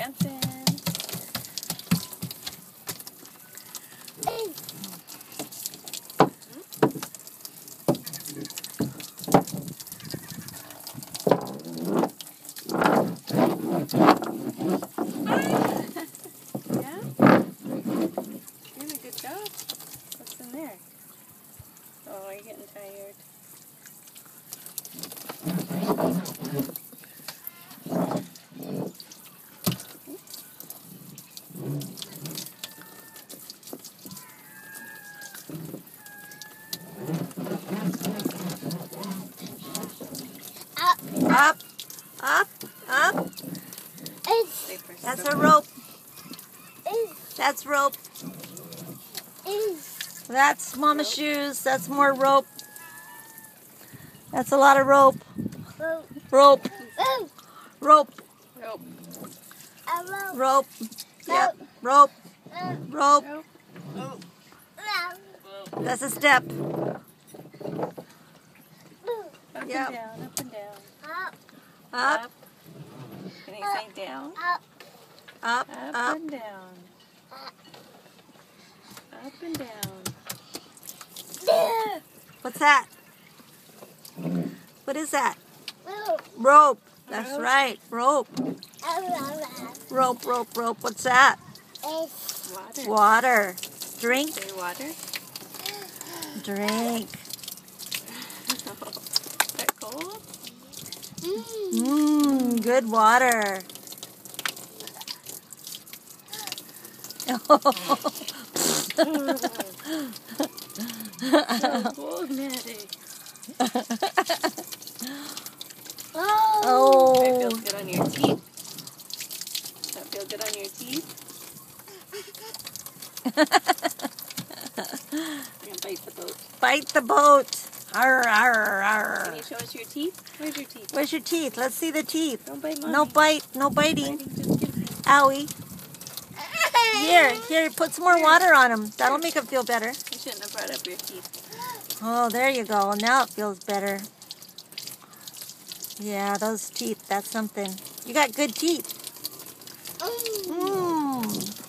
dancing. Yeah? You're doing a good job. What's in there? Oh, you're getting tired. Up, up, up. That's a rope. That's rope. That's Mama's shoes. That's more rope. That's a lot of rope. Rope. Rope. Rope. Rope. Yep. Rope. Rope. Rope. That's a step. Up Yep. and down, up and down. Up. Can you say down? Up. Up Up. and down. Up and down. What's that? What is that? Rope. That's Rope. right. Rope. Rope, rope, rope. What's that? Water. Water. Drink. Say water. Drink. Is that cold? Mmm, good water. So cold, Maddox. Oh. That feels good on your teeth. Does that feel good on your teeth? And bite the boat. Bite the boat. Arr, arr, arr. Can you show us your teeth? Where's your teeth? Where's your teeth? Let's see the teeth. Don't bite Mommy. No bite. No biting. Just give me. Owie. Here, put some more water on them. That'll make them feel better. You shouldn't have brought up your teeth. Oh, there you go. Now it feels better. Yeah, those teeth, that's something. You got good teeth. Mmm.